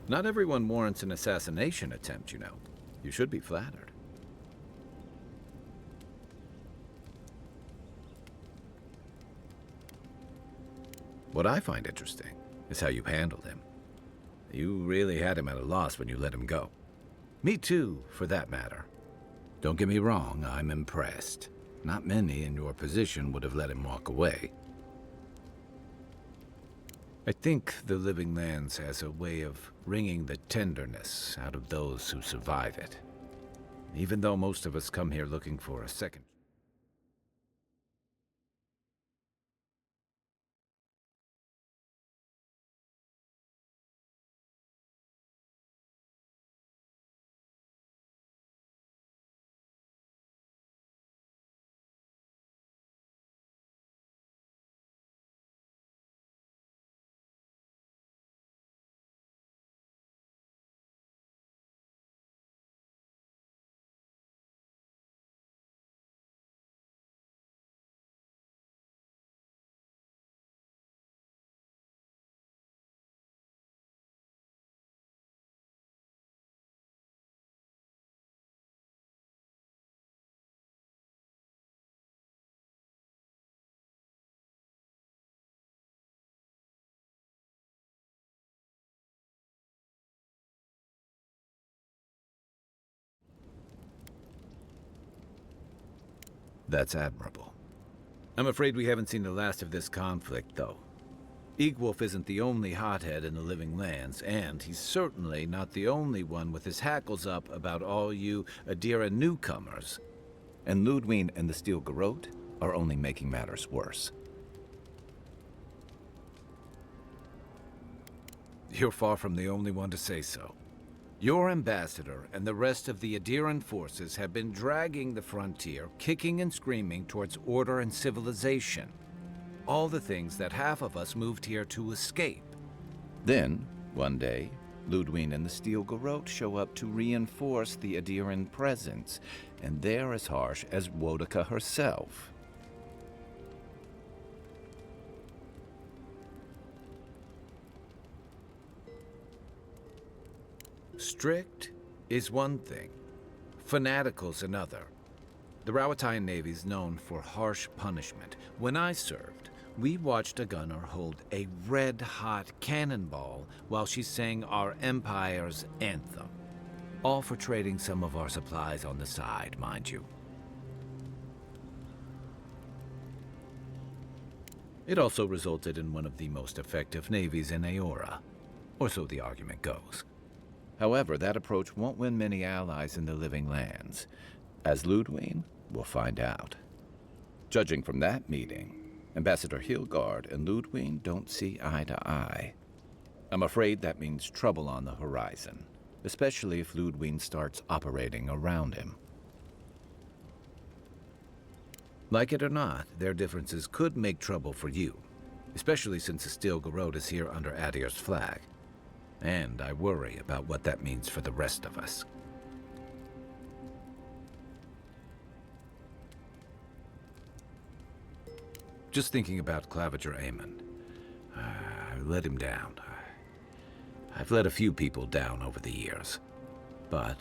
Not everyone warrants an assassination attempt, you know. You should be flattered. What I find interesting is how you handled him. You really had him at a loss when you let him go. Me too, for that matter. Don't get me wrong, I'm impressed. Not many in your position would have let him walk away. I think the Living Lands has a way of wringing the tenderness out of those who survive it. Even though most of us come here looking for a second. That's admirable. I'm afraid we haven't seen the last of this conflict, though. Eagwolf isn't the only hothead in the Living Lands, and he's certainly not the only one with his hackles up about all you Adira newcomers. And Ludwig and the Steel Garrote are only making matters worse. You're far from the only one to say so. Your ambassador and the rest of the Adiran forces have been dragging the frontier, kicking and screaming towards order and civilization. All the things that half of us moved here to escape. Then, one day, Ludwig and the Steel Garrote show up to reinforce the Adiran presence, and they're as harsh as Wodaka herself. Strict is one thing, fanatical's another. The Rawatayan Navy's known for harsh punishment. When I served, we watched a gunner hold a red-hot cannonball while she sang our empire's anthem. All for trading some of our supplies on the side, mind you. It also resulted in one of the most effective navies in Aora, or so the argument goes. However, that approach won't win many allies in the Living Lands. As Ludwig will find out. Judging from that meeting, Ambassador Hilgard and Ludwig don't see eye to eye. I'm afraid that means trouble on the horizon, especially if Ludwig starts operating around him. Like it or not, their differences could make trouble for you, especially since the Steel Garrote is here under Adir's flag. And I worry about what that means for the rest of us. Just thinking about Claviger Amon. I let him down. I've let a few people down over the years. But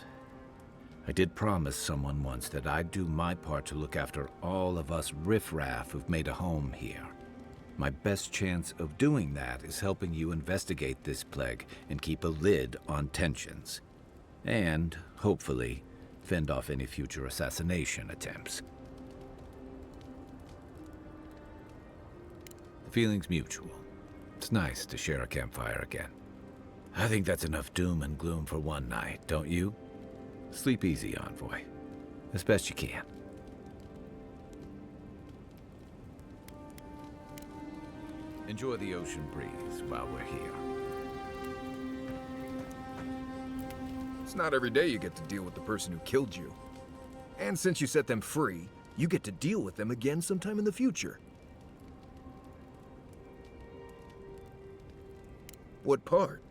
I did promise someone once that I'd do my part to look after all of us riffraff who've made a home here. My best chance of doing that is helping you investigate this plague and keep a lid on tensions. And, hopefully, fend off any future assassination attempts. The feeling's mutual. It's nice to share a campfire again. I think that's enough doom and gloom for one night, don't you? Sleep easy, Envoy. As best you can. Enjoy the ocean breeze while we're here. It's not every day you get to deal with the person who killed you. And since you set them free, you get to deal with them again sometime in the future. What part?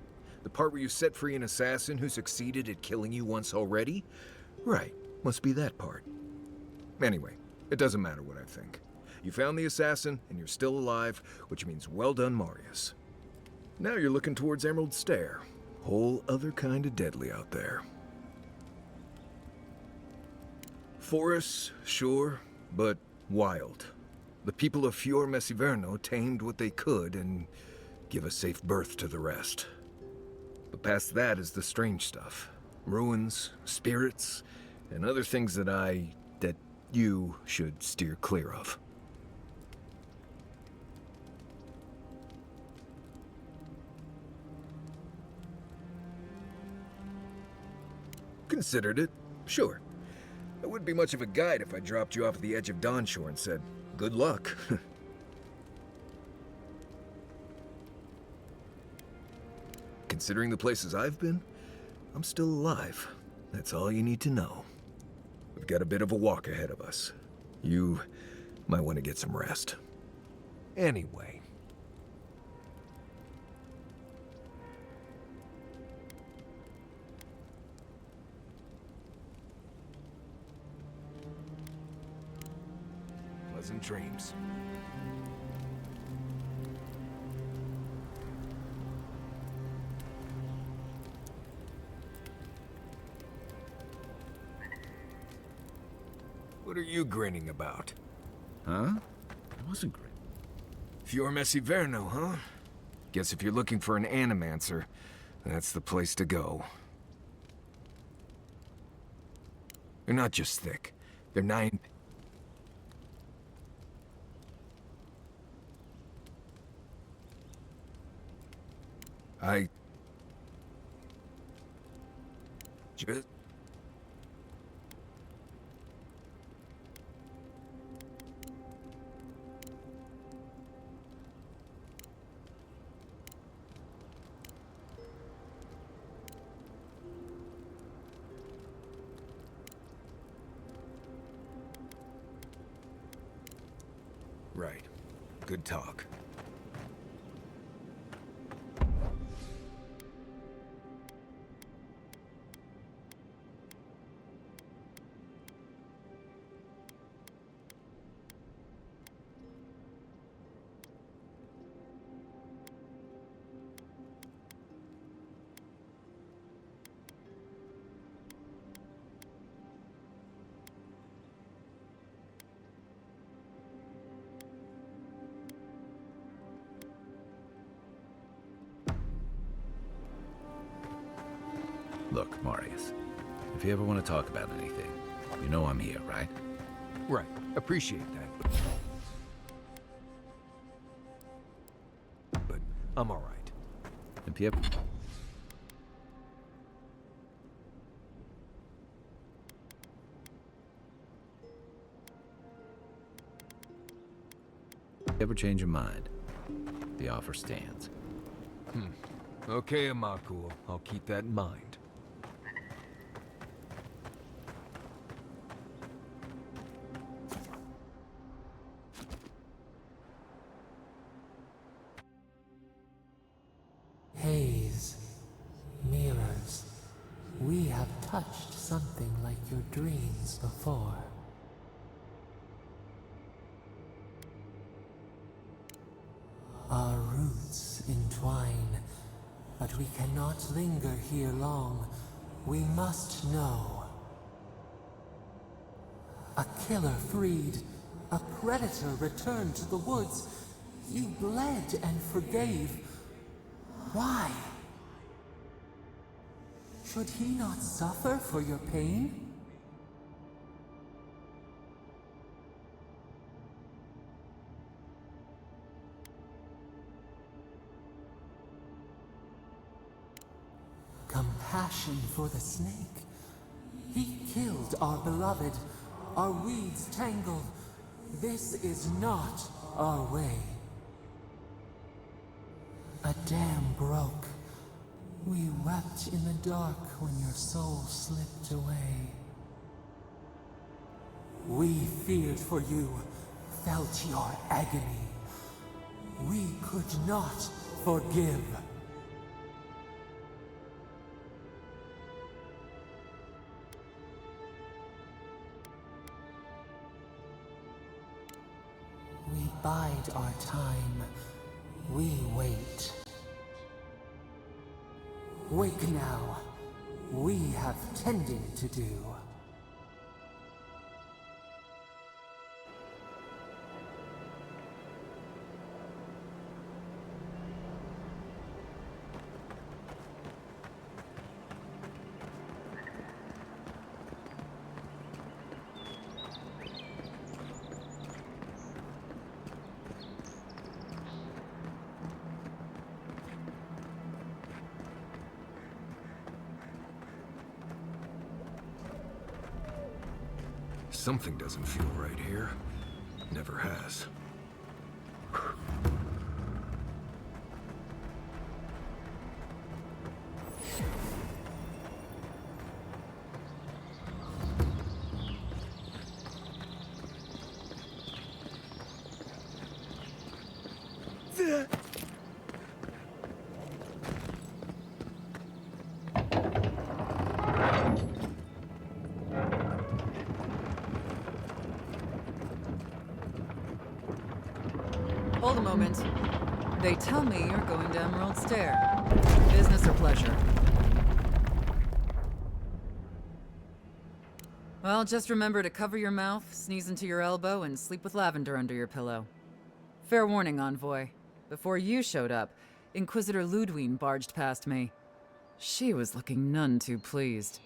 The part where you set free an assassin who succeeded at killing you once already? Right, must be that part. Anyway, It doesn't matter what I think. You found the assassin, and you're still alive, which means well done, Marius. Now you're looking towards Emerald Stair. Whole other kind of deadly out there. Forests, sure, but wild. The people of Fior Messiverno tamed what they could and give a safe birth to the rest. But past that is the strange stuff. Ruins, spirits, and other things that you should steer clear of. Considered it, sure. I wouldn't be much of a guide if I dropped you off at the edge of Dawnshore and said, good luck. Considering the places I've been, I'm still alive. That's all you need to know. We've got a bit of a walk ahead of us. You might want to get some rest. Anyway. Pleasant dreams. What are you grinning about? Huh? I wasn't great. Fior Messiverno, huh? Guess if you're looking for an animancer, that's the place to go. They're not just thick. They're 9... Just... Right. Good talk. Look, Marius, if you ever want to talk about anything, you know I'm here, right? Right. Appreciate that. But I'm all right. If you ever... change your mind, the offer stands. Okay, Amakuo. I'll keep that in mind. Haze, mirrors, we have touched something like your dreams before. Our roots entwine, but we cannot linger here long. We must know. A killer freed, a predator returned to the woods. You bled and forgave. Why? Should he not suffer for your pain? Compassion for the snake. He killed our beloved. Our weeds tangled. This is not our way. A dam broke. We wept in the dark when your soul slipped away. We feared for you, felt your agony. We could not forgive. bide our time. We wait. Wake now. We have tending to do. Something doesn't feel right here. Never has. Hold a moment. They tell me you're going to Emerald Stair. Business or pleasure? Well, just remember to cover your mouth, sneeze into your elbow, and sleep with lavender under your pillow. Fair warning, Envoy. Before you showed up, Inquisitor Ludwine barged past me. She was looking none too pleased.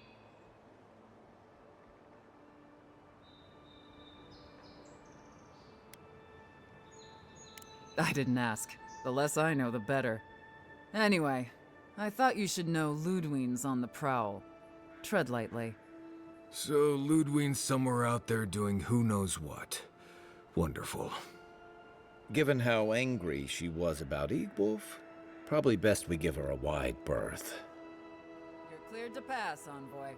I didn't ask. The less I know, the better. Anyway, I thought you should know Ludwine's on the prowl. Tread lightly. So Ludwine's somewhere out there doing who knows what. Wonderful. Given how angry she was about Eagwolf, probably best we give her a wide berth. You're cleared to pass, Envoy.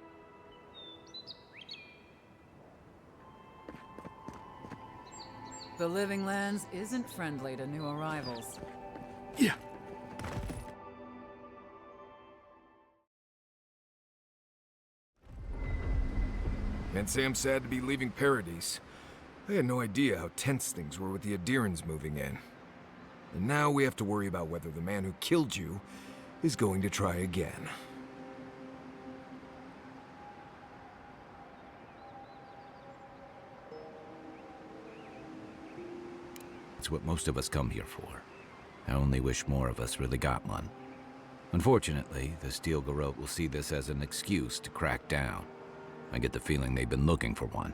The Living Lands isn't friendly to new arrivals. Yeah. Can't say I'm sad to be leaving Paradise. I had no idea how tense things were with the Adirans moving in. And now we have to worry about whether the man who killed you is going to try again. It's what most of us come here for. I only wish more of us really got one. Unfortunately, the Steel Garrote will see this as an excuse to crack down. I get the feeling they've been looking for one.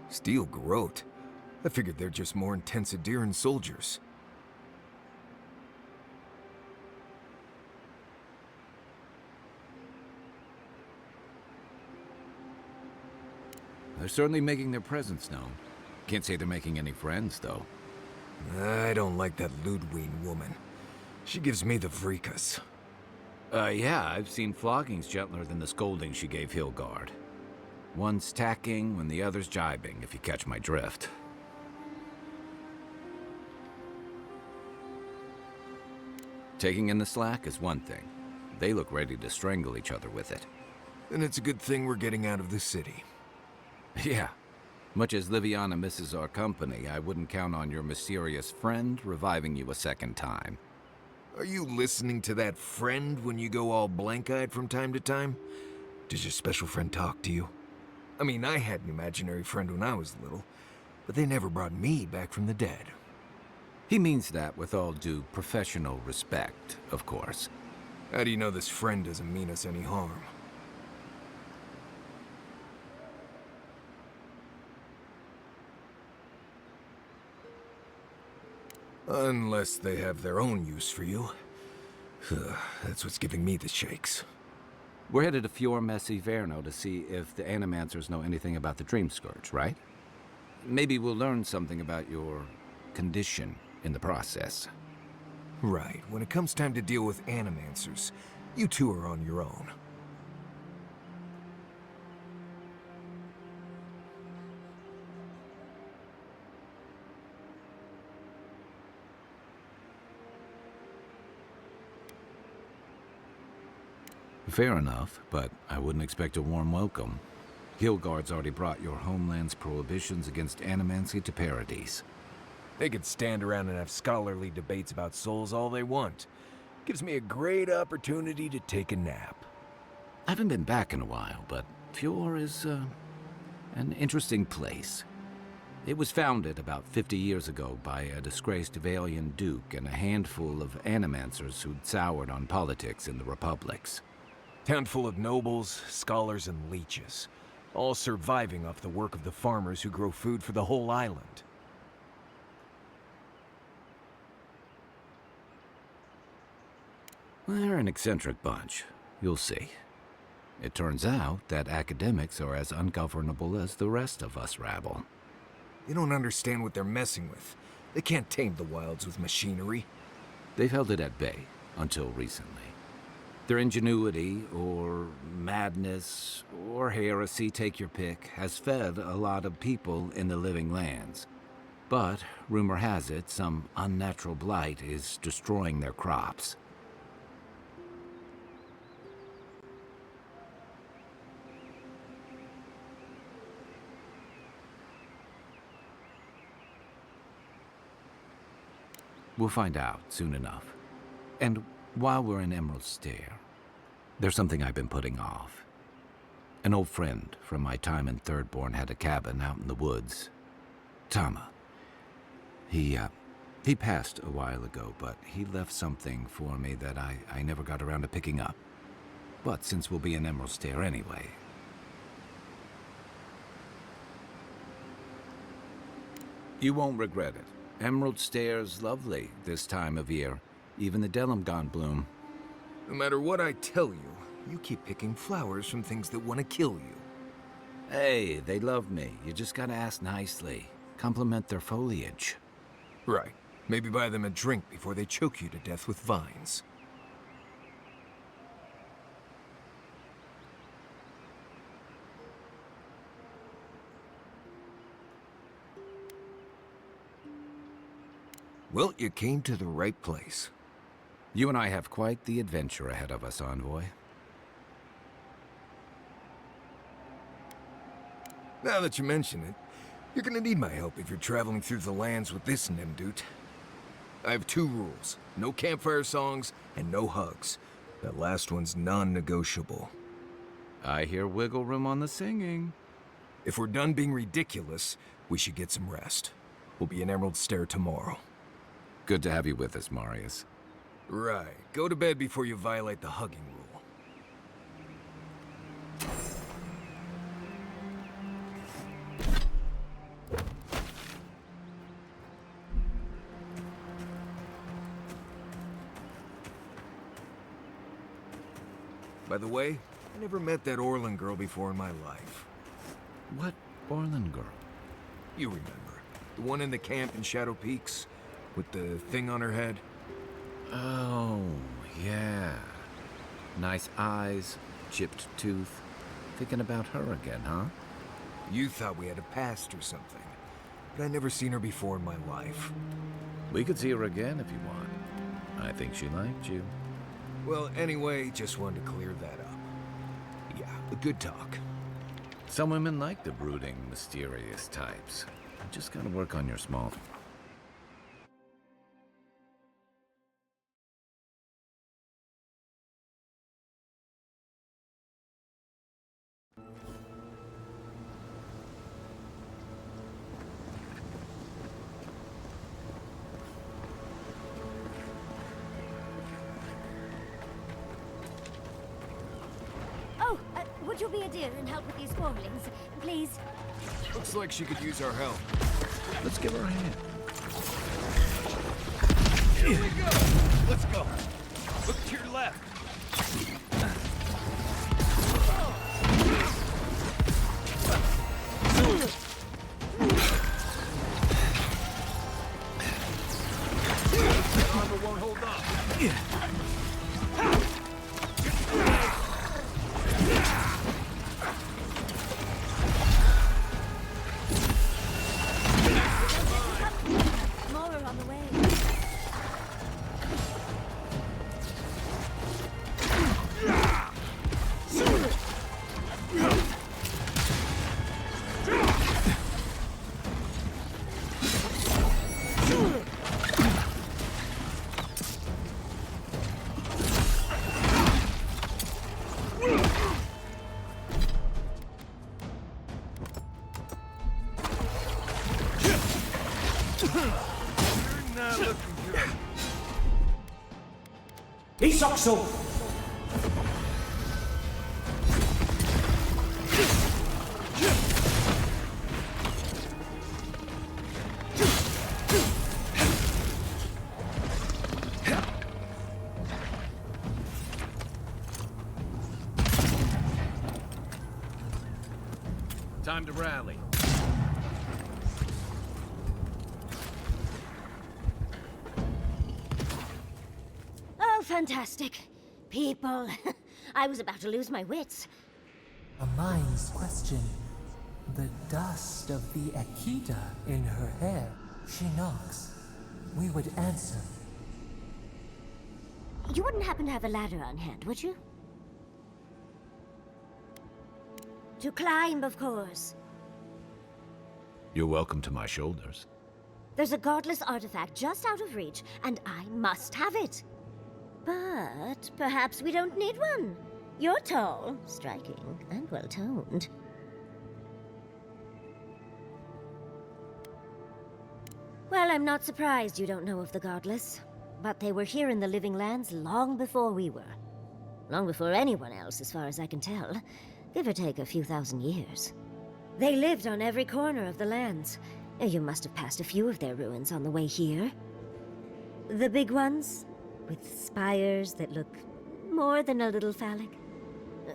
Steel Garrote? I figured they're just more intense Adiran soldiers. They're certainly making their presence known. Can't say they're making any friends, though. I don't like that Ludwine woman. She gives me the vreekas. Yeah, I've seen floggings gentler than the scolding she gave Hilgard. One's tacking when the other's jibing, if you catch my drift. Taking in the slack is one thing. They look ready to strangle each other with it. Then it's a good thing we're getting out of the city. Yeah. Much as Liviana misses our company, I wouldn't count on your mysterious friend reviving you a second time. Are you listening to that friend when you go all blank-eyed from time to time? Does your special friend talk to you? I mean, I had an imaginary friend when I was little, but they never brought me back from the dead. He means that with all due professional respect, of course. How do you know this friend doesn't mean us any harm? Unless they have their own use for you. That's what's giving me the shakes. We're headed to Fior Messi Verno to see if the Animancers know anything about the Dream Scourge, right? Maybe we'll learn something about your condition in the process. Right. When it comes time to deal with Animancers, you two are on your own. Fair enough, but I wouldn't expect a warm welcome. Hilgard's already brought your homeland's prohibitions against animancy to Paradise. They could stand around and have scholarly debates about souls all they want. Gives me a great opportunity to take a nap. I haven't been back in a while, but Fjord is an interesting place. It was founded about 50 years ago by a disgraced Avalian duke and a handful of animancers who'd soured on politics in the republics. Town full of nobles, scholars, and leeches, all surviving off the work of the farmers who grow food for the whole island. They're an eccentric bunch. You'll see. It turns out that academics are as ungovernable as the rest of us rabble. They don't understand what they're messing with. They can't tame the wilds with machinery. They've held it at bay, until recently. Their ingenuity, or madness, or heresy, take your pick, has fed a lot of people in the living lands. But, rumor has it, some unnatural blight is destroying their crops. We'll find out soon enough. And while we're in Emerald Stair, there's something I've been putting off. An old friend from my time in Thirdborn had a cabin out in the woods. Tama. He passed a while ago, but he left something for me that I never got around to picking up. But since we'll be in Emerald Stair anyway... You won't regret it. Emerald Stair's lovely this time of year. Even the Delimgon bloom. No matter what I tell you, you keep picking flowers from things that want to kill you. Hey, they love me. You just gotta ask nicely. Compliment their foliage. Right. Maybe buy them a drink before they choke you to death with vines. Well, you came to the right place. You and I have quite the adventure ahead of us, Envoy. Now that you mention it, you're gonna need my help if you're traveling through the lands with this Nimdut. I have 2 rules. No campfire songs, and no hugs. That last one's non-negotiable. I hear wiggle room on the singing. If we're done being ridiculous, we should get some rest. We'll be in Emerald Stair tomorrow. Good to have you with us, Marius. Right. Go to bed before you violate the hugging rule. By the way, I never met that Orlan girl before in my life. What Orlan girl? You remember. The one in the camp in Shadow Peaks? With the thing on her head? Oh, yeah. Nice eyes, chipped tooth. Thinking about her again, huh? You thought we had a past or something. But I'd never seen her before in my life. We could see her again if you want. I think she liked you. Well, anyway, just wanted to clear that up. Yeah, a good talk. Some women like the brooding, mysterious types. You just gotta work on your small... Would you be a dear and help with these spoilings, please? Looks like she could use our help. Let's give her a hand. Here we go! Let's go! Look to your left! Armor won't hold up. More are on the way. You're not looking good. Isokso! Time to rally. Oh, fantastic. People. I was about to lose my wits. A mind's question. The dust of the Akita in her hair. She knocks. We would answer. You wouldn't happen to have a ladder on hand, would you? To climb, of course. You're welcome to my shoulders. There's a godless artifact just out of reach, and I must have it. But perhaps we don't need one. You're tall, striking, and well-toned. Well, I'm not surprised you don't know of the godless. But they were here in the Living Lands long before we were. Long before anyone else, as far as I can tell. Give or take a few thousand years. They lived on every corner of the lands. You must have passed a few of their ruins on the way here. The big ones, with spires that look more than a little phallic.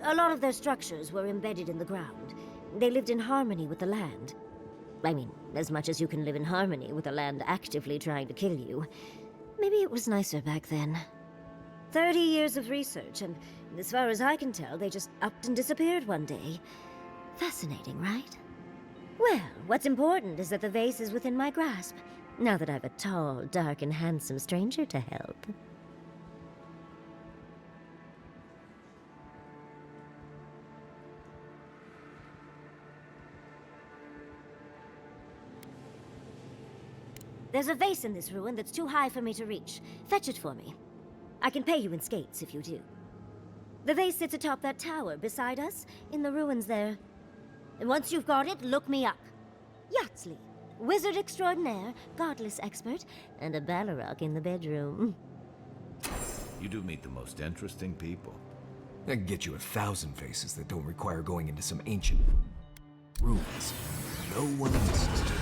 A lot of their structures were embedded in the ground. They lived in harmony with the land. I mean, as much as you can live in harmony with a land actively trying to kill you. Maybe it was nicer back then. 30 years of research, and as far as I can tell, they just upped and disappeared one day. Fascinating, right? Well, what's important is that the vase is within my grasp, now that I've a tall, dark, and handsome stranger to help. There's a vase in this ruin that's too high for me to reach. Fetch it for me. I can pay you in skates if you do. The vase sits atop that tower beside us, in the ruins there. And once you've got it, look me up. Yatsley, wizard extraordinaire, godless expert, and a Balrog in the bedroom. You do meet the most interesting people. I can get you 1,000 faces that don't require going into some ancient ruins. No one listens to me.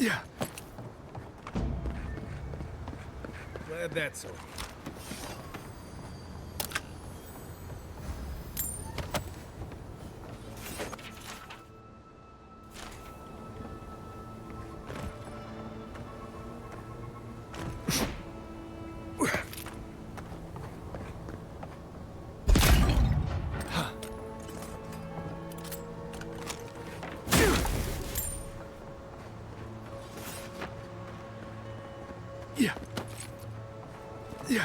Yeah. Glad that's over. Yeah. Yeah.